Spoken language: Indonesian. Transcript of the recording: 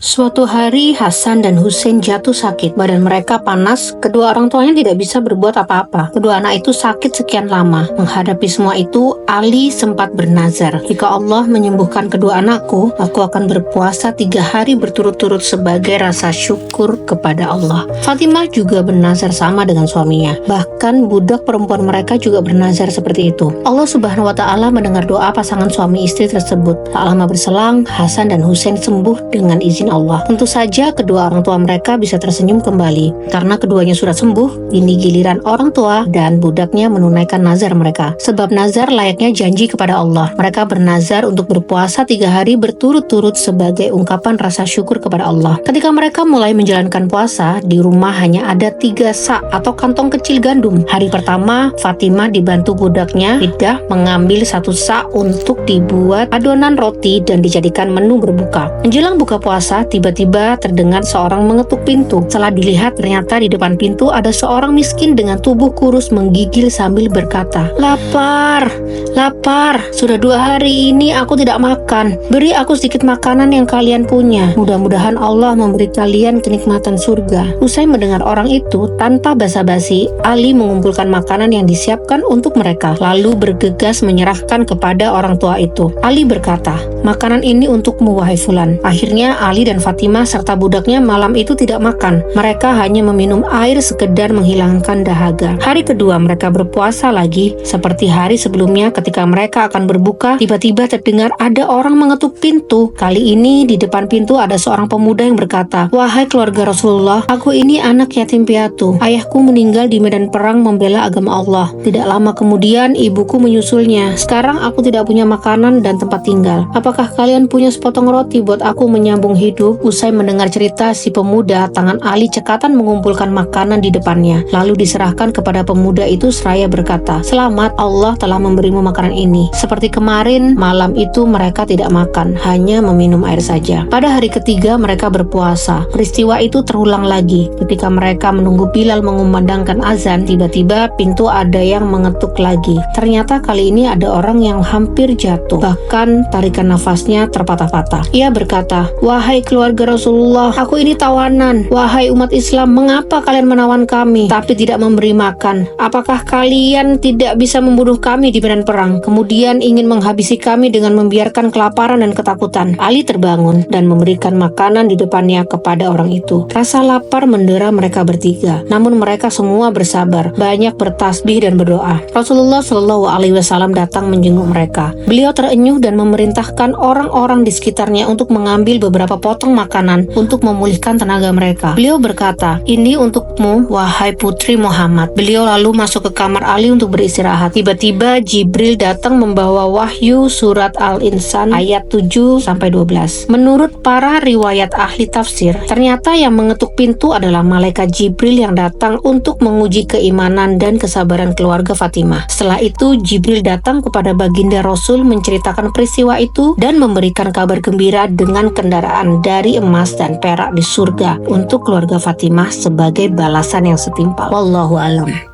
Suatu hari, Hasan dan Hussein jatuh sakit. Badan mereka panas, kedua orang tuanya tidak bisa berbuat apa-apa. Kedua anak itu sakit sekian lama. Menghadapi semua itu, Ali sempat bernazar, "Jika Allah menyembuhkan kedua anakku, aku akan berpuasa 3 hari berturut-turut sebagai rasa syukur kepada Allah." Fatimah juga bernazar sama dengan suaminya. Bahkan budak perempuan mereka juga bernazar seperti itu. Allah Subhanahu wa Ta'ala mendengar doa pasangan suami istri tersebut. Tak lama berselang, Hasan dan Hussein sembuh dengan izin Allah. Tentu saja kedua orang tua mereka bisa tersenyum kembali karena keduanya sudah sembuh. Ini giliran orang tua dan budaknya menunaikan nazar mereka. Sebab nazar layaknya janji kepada Allah. Mereka bernazar untuk berpuasa 3 hari berturut-turut sebagai ungkapan rasa syukur kepada Allah. Ketika mereka mulai menjalankan puasa, di rumah hanya ada 3 sak atau kantong kecil gandum. Hari pertama, Fatimah dibantu budaknya Riddah mengambil 1 sak untuk dibuat adonan roti dan dijadikan menu berbuka. Menjelang buka puasa, tiba-tiba terdengar seorang mengetuk pintu. Setelah dilihat, ternyata di depan pintu ada seorang miskin dengan tubuh kurus menggigil sambil berkata, "Lapar, lapar. Sudah 2 hari ini aku tidak makan. Beri aku sedikit makanan yang kalian punya. Mudah-mudahan Allah memberi kalian kenikmatan surga." Usai mendengar orang itu, tanpa basa-basi, Ali mengumpulkan makanan yang disiapkan untuk mereka, lalu bergegas menyerahkan kepada orang tua itu. Ali berkata, "Makanan ini untukmu, wahai fulan." Akhirnya Ali dan Fatimah serta budaknya malam itu tidak makan. Mereka hanya meminum air sekedar menghilangkan dahaga. Hari kedua mereka berpuasa lagi. Seperti hari sebelumnya ketika mereka akan berbuka, tiba-tiba terdengar ada orang mengetuk pintu. Kali ini di depan pintu ada seorang pemuda yang berkata, "Wahai keluarga Rasulullah, aku ini anak yatim piatu. Ayahku meninggal di medan perang membela agama Allah. Tidak lama kemudian ibuku menyusulnya. Sekarang aku tidak punya makanan dan tempat tinggal. Apakah kalian punya sepotong roti buat aku menyambung hidup?" Usai mendengar cerita si pemuda, tangan Ali cekatan mengumpulkan makanan di depannya, lalu diserahkan kepada pemuda itu seraya berkata, "Selamat, Allah telah memberimu makanan ini. Seperti kemarin, malam itu mereka tidak makan, hanya meminum air saja." Pada hari ketiga mereka berpuasa. Peristiwa itu terulang lagi. Ketika mereka menunggu Bilal mengumandangkan azan, tiba-tiba pintu ada yang mengetuk lagi. Ternyata kali ini ada orang yang hampir jatuh, bahkan tarikan nafasnya terpatah-patah. Ia berkata, "Wahai keluarga Rasulullah, aku ini tawanan. Wahai umat Islam, mengapa kalian menawan kami tapi tidak memberi makan? Apakah kalian tidak bisa membunuh kami di medan perang, kemudian ingin menghabisi kami dengan membiarkan kelaparan dan ketakutan?" Ali terbangun dan memberikan makanan di depannya kepada orang itu. Rasa lapar mendera mereka bertiga, namun mereka semua bersabar, banyak bertasbih dan berdoa. Rasulullah Shallallahu Alaihi Wasallam datang menjenguk mereka. Beliau terenyuh dan memerintahkan orang-orang di sekitarnya untuk mengambil beberapa potong makanan untuk memulihkan tenaga mereka. Beliau berkata, "Ini untukmu, wahai putri Muhammad." Beliau lalu masuk ke kamar Ali untuk beristirahat. Tiba-tiba Jibril datang membawa wahyu surat Al-Insan ayat 7-12. Menurut para riwayat ahli tafsir, ternyata yang mengetuk pintu adalah malaikat Jibril yang datang untuk menguji keimanan dan kesabaran keluarga Fatimah. Setelah itu Jibril datang kepada baginda Rasul menceritakan peristiwa itu dan memberikan kabar gembira dengan kendaraan dari emas dan perak di surga untuk keluarga Fatimah sebagai balasan yang setimpal. Wallahu alam.